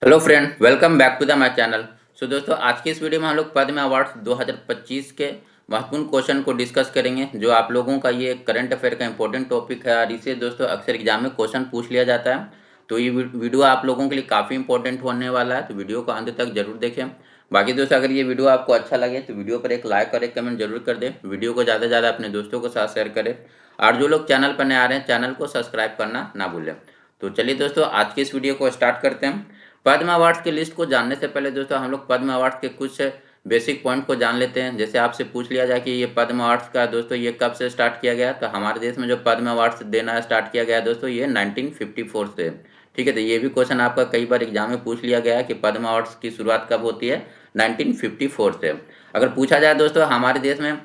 Hello friend, welcome back to the my channel. So दोस्तों, आज की इस वीडियो में हम लोग पद्म अवार्ड 2025 के महत्वपूर्ण क्वेश्चन को डिस्कस करेंगे। जो आप लोगों का ये करंट अफेयर का इंपॉर्टेंट टॉपिक है और इसे दोस्तों अक्सर एग्जाम में क्वेश्चन पूछ लिया जाता है। तो ये वीडियो आप लोगों के लिए काफ़ी इंपॉर्टेंट होने वाला है, तो वीडियो को अंत तक जरूर देखें। बाकी दोस्तों, अगर ये वीडियो आपको अच्छा लगे तो वीडियो पर एक लाइक और एक कमेंट जरूर कर दें। वीडियो को ज़्यादा से ज़्यादा अपने दोस्तों के साथ शेयर करें और जो लोग चैनल पर नए आ रहे हैं चैनल को सब्सक्राइब करना ना भूलें। तो चलिए दोस्तों, आज की इस वीडियो को स्टार्ट करते हैं। पद्म अवार्ड्स की लिस्ट को जानने से पहले दोस्तों हम लोग पद्म अवार्ड्स के कुछ बेसिक पॉइंट को जान लेते हैं। जैसे आपसे पूछ लिया जाए कि ये पद्म अवार्ड्स का दोस्तों ये कब से स्टार्ट किया गया, तो हमारे देश में जो पद्म अवार्ड्स देना स्टार्ट किया गया दोस्तों ये 1954 से। ठीक है, तो ये भी क्वेश्चन आपका कई बार एग्जाम में पूछ लिया गया है कि पद्म अवार्ड्स की शुरुआत कब होती है, 1954 से। अगर पूछा जाए दोस्तों हमारे देश में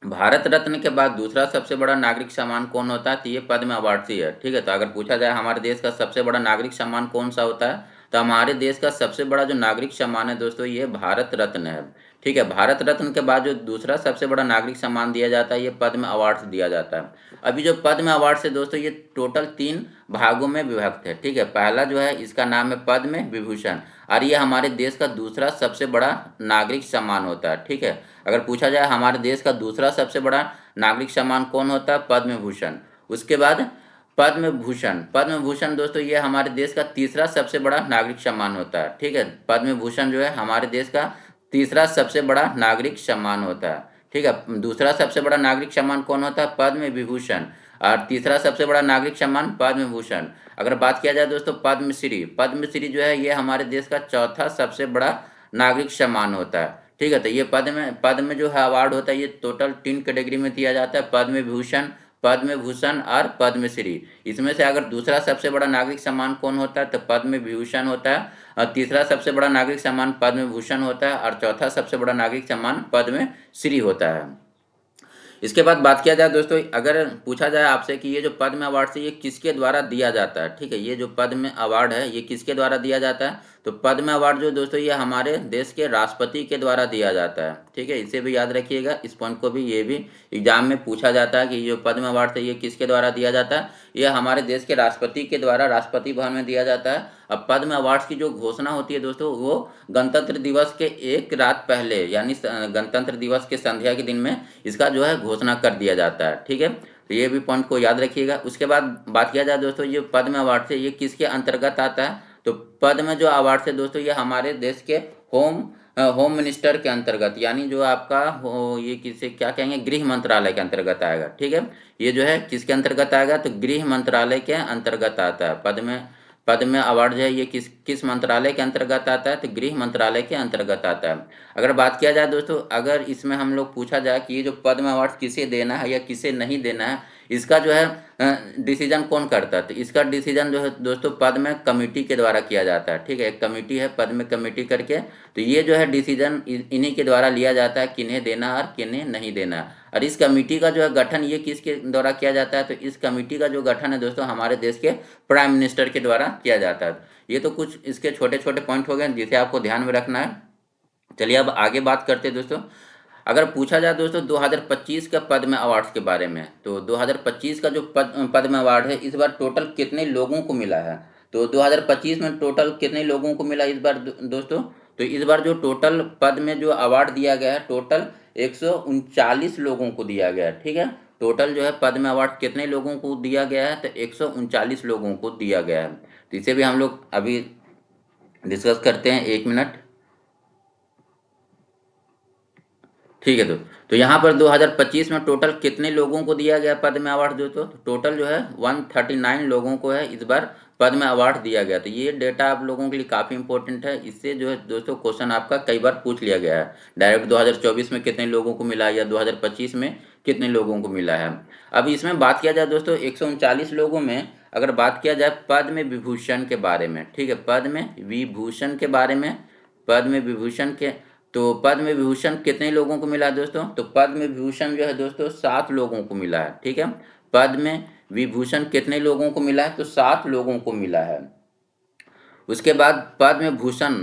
भारत रत्न के बाद दूसरा सबसे बड़ा नागरिक सम्मान कौन होता है, तो ये पद्म अवार्ड ही है। ठीक है, तो अगर पूछा जाए हमारे देश का सबसे बड़ा नागरिक सम्मान कौन सा होता है, तो हमारे देश का सबसे बड़ा जो नागरिक सम्मान है दोस्तों ये भारत रत्न है। ठीक है, भारत रत्न के बाद जो दूसरा सबसे बड़ा नागरिक सम्मान दिया जाता है ये पद्म अवार्ड दिया जाता है। अभी जो पद्म अवार्ड है दोस्तों ये टोटल 3 भागों में विभक्त है। ठीक है, पहला जो है इसका नाम है पद्म विभूषण और ये हमारे देश का दूसरा सबसे बड़ा नागरिक सम्मान होता है। ठीक है, अगर पूछा जाए हमारे देश का दूसरा सबसे बड़ा नागरिक सम्मान कौन होता है, पद्म भूषण। उसके बाद पद्म भूषण, पद्म भूषण दोस्तों ये हमारे देश का तीसरा सबसे बड़ा नागरिक सम्मान होता है। ठीक है, पद्म भूषण जो है हमारे देश का तीसरा सबसे बड़ा नागरिक सम्मान होता है। ठीक है, दूसरा सबसे बड़ा नागरिक सम्मान कौन होता है, पद्म विभूषण, और तीसरा सबसे बड़ा नागरिक सम्मान पद्म भूषण। अगर बात किया जाए दोस्तों पद्मश्री, पद्मश्री जो है ये हमारे देश का चौथा सबसे बड़ा नागरिक सम्मान होता है। ठीक है, तो ये पद्म जो है अवार्ड होता है ये टोटल 3 कैटेगरी में दिया जाता है, पद्म विभूषण, पद्म भूषण और पद्मश्री। इसमें से अगर दूसरा सबसे बड़ा नागरिक सम्मान कौन होता है, तो पद्म विभूषण होता है, और तीसरा सबसे बड़ा नागरिक सम्मान पद्म भूषण होता है, और चौथा सबसे बड़ा नागरिक सम्मान पद्मश्री होता है। इसके बाद बात किया जाए दोस्तों, अगर पूछा जाए आपसे कि ये जो पद्म अवार्ड है ये किसके द्वारा दिया जाता है। ठीक है, ये जो पद्म अवार्ड है ये किसके द्वारा दिया जाता है, तो पद्म अवार्ड जो दोस्तों ये हमारे देश के राष्ट्रपति के द्वारा दिया जाता है। ठीक है, इसे भी याद रखिएगा, इस पॉइंट को भी, ये भी एग्जाम में पूछा जाता है कि ये जो पद्म अवार्ड है ये किसके द्वारा दिया जाता है, ये हमारे देश के राष्ट्रपति के द्वारा राष्ट्रपति भवन में दिया जाता है। अब पद्म अवार्ड्स की जो घोषणा होती है दोस्तों वो गणतंत्र दिवस के एक रात पहले यानी गणतंत्र दिवस के संध्या के दिन में इसका जो है घोषणा कर दिया जाता है। ठीक है, तो ये भी पॉइंट को याद रखिएगा। उसके बाद बात किया जाए दोस्तों ये पद्म अवार्ड से ये किसके अंतर्गत आता है, तो पद्म जो अवार्ड है दोस्तों ये हमारे देश के होम मिनिस्टर के अंतर्गत, यानी जो आपका ये किसे क्या कहेंगे, गृह मंत्रालय के अंतर्गत आएगा। ठीक है, ये जो है किसके अंतर्गत आएगा, तो गृह मंत्रालय के अंतर्गत आता है। पद्म अवार्ड जो है ये किस किस मंत्रालय के अंतर्गत आता है, तो गृह मंत्रालय के अंतर्गत आता है। अगर बात किया जाए दोस्तों, अगर इसमें हम लोग पूछा जाए कि ये जो पद्म अवार्ड किसे देना है या किसे नहीं देना है, इसका जो है डिसीजन कौन करता है, तो इसका डिसीजन जो है दोस्तों पद्म कमेटी के द्वारा किया जाता है। ठीक है, एक कमेटी है पद्म कमेटी करके, तो ये जो है डिसीजन इन्हीं के द्वारा लिया जाता है किन्हें देना और किन्हें नहीं देना। और इस कमेटी का जो है गठन ये किसके द्वारा किया जाता है, तो इस कमेटी का जो गठन है दोस्तों हमारे देश के प्राइम मिनिस्टर के द्वारा किया जाता है। ये तो कुछ इसके छोटे छोटे पॉइंट हो गए जिसे आपको ध्यान में रखना है। चलिए अब आगे बात करते हैं दोस्तों। अगर पूछा जाए दोस्तों 2025 का पद्म अवार्ड्स के बारे में, तो 2025 का जो पद्म अवार्ड है इस बार टोटल कितने लोगों को मिला है, तो 2025 में टोटल कितने लोगों को मिला इस बार दोस्तों, तो इस बार जो टोटल पद में जो अवार्ड दिया गया है टोटल 139 लोगों को दिया गया है। ठीक है, टोटल जो है पद्म अवार्ड कितने लोगों को दिया गया है, तो 139 लोगों को दिया गया है। तो इसे भी हम लोग अभी डिस्कस करते हैं, 1 मिनट। ठीक है, तो यहाँ पर 2025 में टोटल कितने लोगों को दिया गया पद्म अवार्ड दोस्तों, तो टोटल जो है 139 लोगों को है इस बार पद्म अवार्ड दिया गया। तो ये डेटा आप लोगों के लिए काफ़ी इंपॉर्टेंट है, इससे जो है दोस्तों क्वेश्चन आपका कई बार पूछ लिया गया है। डायरेक्ट 2024 में कितने लोगों को मिला या 2025 में कितने लोगों को मिला है। अब इसमें बात किया जाए दोस्तों 139 लोगों में अगर बात किया जाए पद्म विभूषण के बारे में, ठीक है, पद्म विभूषण के बारे में, पद्म विभूषण के, तो पद्म विभूषण कितने लोगों को मिला है दोस्तों, तो पद्म विभूषण जो है दोस्तों 7 लोगों को मिला है। ठीक है, पद्म विभूषण कितने लोगों को मिला है, तो 7 लोगों को मिला है। उसके बाद पद्म भूषण,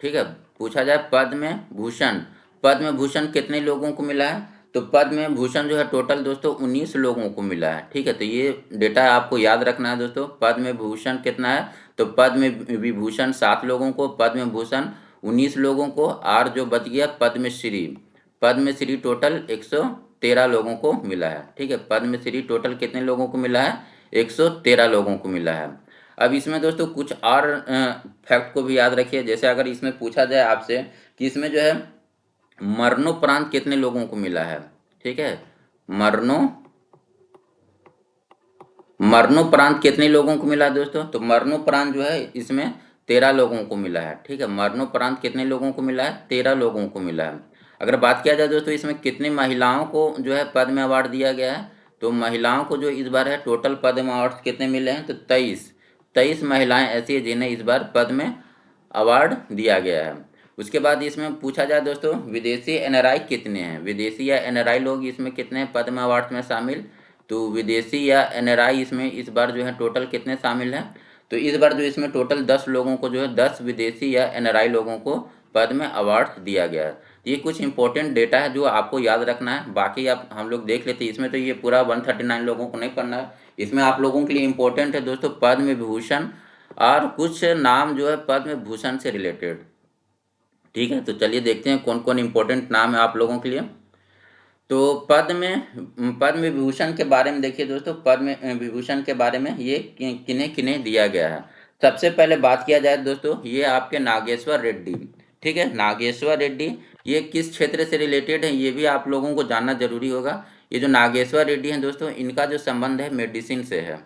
ठीक है, पूछा जाए पद्म भूषण, पद्म भूषण कितने लोगों को मिला है, तो पद्म भूषण जो है टोटल दोस्तों 19 लोगों को मिला है। ठीक है, तो ये डेटा आपको याद रखना है दोस्तों, पद्म भूषण कितना है, तो पद्म विभूषण 7 लोगों को, पद्म भूषण 19 लोगों को, और जो बच गया पद्मश्री, पद्मश्री टोटल 113 लोगों को मिला है। ठीक है, पद्मश्री टोटल कितने लोगों को मिला है? 113 लोगों को मिला है। अब इसमें दोस्तों कुछ और फैक्ट को भी याद रखिए। जैसे अगर इसमें पूछा जाए आपसे कि इसमें जो है मरणोपरांत कितने लोगों को मिला है। ठीक है, मरणोपरांत कितने लोगों को मिला दोस्तों? तो मरणोपरांत जो है इसमें 13 लोगों को मिला है। ठीक है, मरणोपरांत कितने लोगों को मिला है? 13 लोगों को मिला है। अगर बात किया जाए दोस्तों इसमें कितनी महिलाओं को जो है पद्म अवार्ड दिया गया है, तो महिलाओं को जो इस बार है टोटल पद्म अवार्ड कितने मिले हैं? तो 23 महिलाएं ऐसी है जिन्हें इस बार पद्म अवार्ड दिया गया है। उसके बाद इसमें पूछा जाए दोस्तों विदेशी एनआरआई कितने हैं, विदेशी या एनआरआई लोग इसमें कितने हैं पद्म अवार्ड में शामिल? तो विदेशी या एनआरआई इसमें इस बार जो है टोटल कितने शामिल हैं? तो इस बार जो इसमें टोटल 10 लोगों को जो है 10 विदेशी या एनआरआई लोगों को पद्म अवार्ड दिया गया है। ये कुछ इंपॉर्टेंट डेटा है जो आपको याद रखना है। बाकी आप हम लोग देख लेते हैं, इसमें तो ये पूरा 139 लोगों को नहीं पढ़ना है। इसमें आप लोगों के लिए इंपॉर्टेंट है दोस्तों पद्म विभूषण और कुछ नाम जो है पद्म भूषण से रिलेटेड। ठीक है, तो चलिए देखते हैं कौन कौन इंपॉर्टेंट नाम है आप लोगों के लिए। तो पद्म विभूषण के बारे में देखिए दोस्तों, पद्म विभूषण के बारे में ये किन्हें किन्हें दिया गया है। सबसे पहले बात किया जाए दोस्तों, ये आपके नागेश्वर रेड्डी। ठीक है, नागेश्वर रेड्डी ये किस क्षेत्र से रिलेटेड है ये भी आप लोगों को जानना जरूरी होगा। ये जो नागेश्वर रेड्डी हैं दोस्तों, इनका जो संबंध है मेडिसिन से है।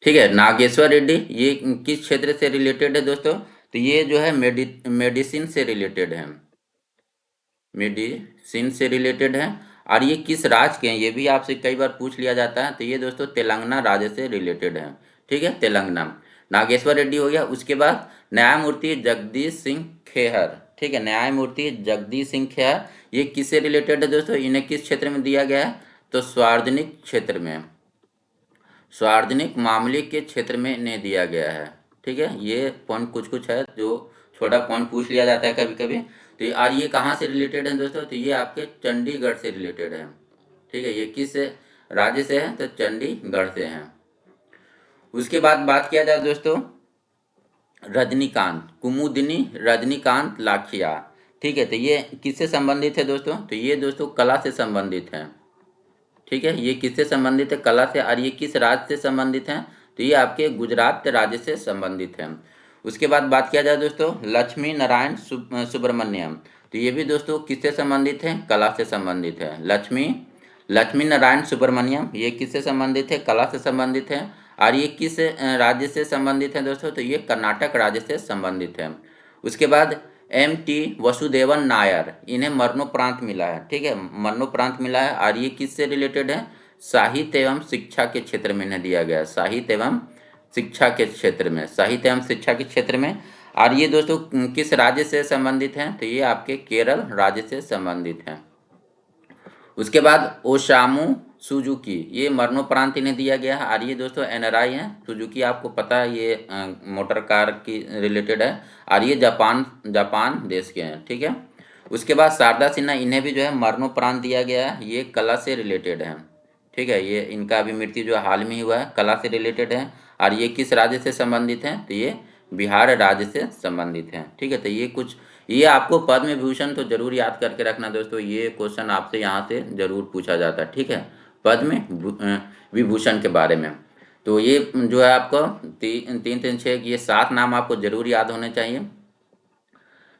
ठीक है, नागेश्वर रेड्डी ये किस क्षेत्र से रिलेटेड है दोस्तों? तो ये जो है मेडिसिन से रिलेटेड है, मेडिसिन से रिलेटेड है। और ये किस राज्य के हैं ये भी आपसे कई बार पूछ लिया जाता है। तो ये दोस्तों तेलंगाना राज्य से रिलेटेड है। ठीक है, तेलंगाना। नागेश्वर रेड्डी हो गया। उसके बाद न्यायमूर्ति जगदीश सिंह खेहर। ठीक है, न्यायमूर्ति जगदीश सिंह खेहर ये किससे रिलेटेड है दोस्तों? इन्हें किस क्षेत्र में दिया गया है? तो सार्वजनिक क्षेत्र में, सार्वजनिक मामले के क्षेत्र में इन्हें दिया गया है। ठीक है, ये पॉइंट कुछ कुछ है जो छोटा पॉइंट पूछ लिया जाता है कभी कभी। तो और ये कहाँ से रिलेटेड है दोस्तों? तो ये आपके चंडीगढ़ से रिलेटेड है। ठीक है, ये किस राज्य से है? तो चंडीगढ़ से है। उसके बाद बात किया जाए दोस्तों रजनीकांत, कुमुदिनी रजनीकांत लाखिया। ठीक है, तो ये किससे संबंधित है दोस्तों? तो ये दोस्तों कला से संबंधित है। ठीक है, ये किससे संबंधित है? कला से। और ये किस राज्य से संबंधित है? तो ये आपके गुजरात राज्य से संबंधित है। उसके बाद बात किया जाए दोस्तों लक्ष्मी नारायण सुब्रमण्यम। तो ये भी दोस्तों किससे संबंधित है? कला से संबंधित है। लक्ष्मी नारायण सुब्रमण्यम ये किससे संबंधित है? कला से संबंधित है। और ये किस राज्य से संबंधित है दोस्तों? तो ये कर्नाटक राज्य से संबंधित है। उसके बाद एम.टी. वसुदेवन नायर इन्हें मरणोपरांत मिला है। ठीक है, मरणोपरांत मिला है। और ये किससे रिलेटेड है? साहित्य एवं शिक्षा के क्षेत्र में इन्हें दिया गया है, साहित्य एवं शिक्षा के क्षेत्र में, साहित्य एवं शिक्षा के क्षेत्र में। और ये दोस्तों किस राज्य से संबंधित हैं? तो ये आपके केरल राज्य से संबंधित हैं। उसके बाद ओसामू सुजुकी ये मरणोपरांत इन्हें दिया गया है। और ये दोस्तों एनआरआई हैं। सुजुकी आपको पता है ये मोटर कार की रिलेटेड है। और ये जापान देश के हैं। ठीक है, उसके बाद शारदा सिन्हा इन्हें भी जो है मरणोपरांत दिया गया है। ये कला से रिलेटेड है। ठीक है, ये इनका अभी मृत्यु जो हाल में ही हुआ है, कला से रिलेटेड है। और ये किस राज्य से संबंधित हैं? तो ये बिहार राज्य से संबंधित हैं। ठीक है, तो ये कुछ ये आपको पद्म विभूषण तो जरूर याद करके रखना दोस्तों, ये क्वेश्चन आपसे यहाँ से जरूर पूछा जाता है। ठीक है, पद्म विभूषण के बारे में। तो ये जो है आपको 3 3 6 ये 7 नाम आपको जरूर याद होने चाहिए।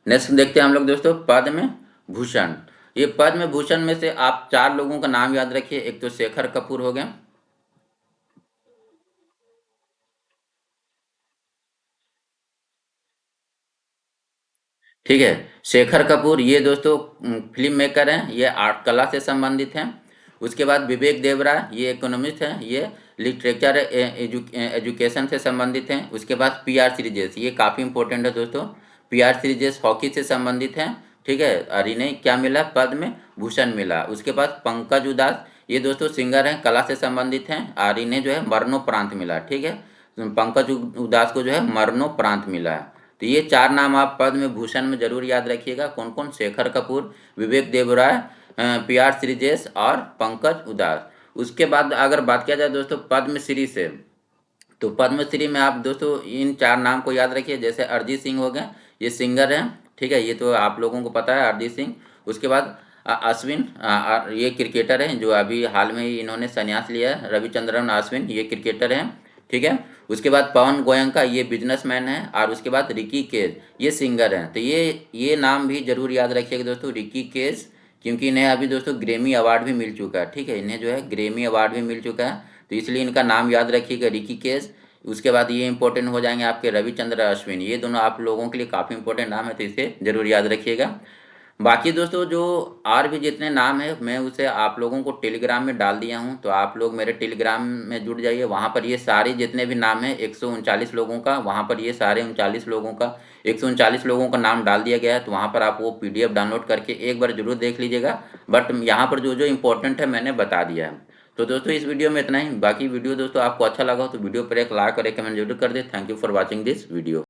नेक्स्ट देखते हैं हम लोग दोस्तों पद्म भूषण। ये पद्म भूषण में से आप 4 लोगों का नाम याद रखिए। एक तो शेखर कपूर हो गए। ठीक है, शेखर कपूर ये दोस्तों फिल्म मेकर हैं, ये आर्ट कला से संबंधित हैं। उसके बाद विवेक देवरा ये इकोनॉमिस्ट हैं, ये लिटरेचर एजुकेशन से संबंधित हैं। उसके बाद पी.आर. श्रीजेश ये काफ़ी इंपॉर्टेंट है दोस्तों, पी.आर. श्रीजेश हॉकी से संबंधित हैं। ठीक है, और इन्हें क्या मिला? पद्म भूषण मिला। उसके बाद पंकज उदास ये दोस्तों सिंगर हैं, कला से संबंधित हैं। और इन्हें जो है मरणोपरांत मिला। ठीक है, पंकज उदास को जो है मरणोपरांत मिला है। तो ये 4 नाम आप पद्म भूषण में जरूर याद रखिएगा। कौन कौन? शेखर कपूर, विवेक देवराय, पी.आर. श्रीजेश और पंकज उदास। उसके बाद अगर बात किया जाए दोस्तों पद्मश्री से, तो पद्मश्री में आप दोस्तों इन 4 नाम को याद रखिए। जैसे अरिजीत सिंह हो गए, ये सिंगर हैं, ठीक है, ये तो आप लोगों को पता है अरिजीत सिंह। उसके बाद अश्विन, ये क्रिकेटर हैं जो अभी हाल में ही इन्होंने संन्यास लिया है, रविचंद्रन अश्विन, ये क्रिकेटर हैं, ठीक है। उसके बाद पवन गोयनका, ये बिजनेसमैन है। और उसके बाद रिकी केज, ये सिंगर हैं। तो ये नाम भी जरूर याद रखिएगा दोस्तों, रिकी केज, क्योंकि इन्हें अभी दोस्तों ग्रेमी अवार्ड भी मिल चुका है, ठीक है, इन्हें जो है ग्रेमी अवार्ड भी मिल चुका है, तो इसलिए इनका नाम याद रखिएगा, रिकी केज। उसके बाद ये इंपॉर्टेंट हो जाएंगे आपके रविचंद्र अश्विन, ये दोनों आप लोगों के लिए काफ़ी इंपॉर्टेंट नाम है, तो इसे जरूर याद रखिएगा। बाकी दोस्तों जो और भी जितने नाम है मैं उसे आप लोगों को टेलीग्राम में डाल दिया हूँ, तो आप लोग मेरे टेलीग्राम में जुड़ जाइए। वहाँ पर ये सारे जितने भी नाम हैं 139 लोगों का, वहाँ पर ये सारे 39 लोगों का 139 लोगों का नाम डाल दिया गया है। तो वहाँ पर आप वो PDF डाउनलोड करके एक बार जरूर देख लीजिएगा। बट यहाँ पर जो जो इम्पोर्टेंट है मैंने बता दिया है। तो दोस्तों इस वीडियो में इतना ही। बाकी वीडियो दोस्तों आपको अच्छा लगा हो तो वीडियो पर एक लाइक और एक कमेंट जरूर कर दे। Thank you for watching this video.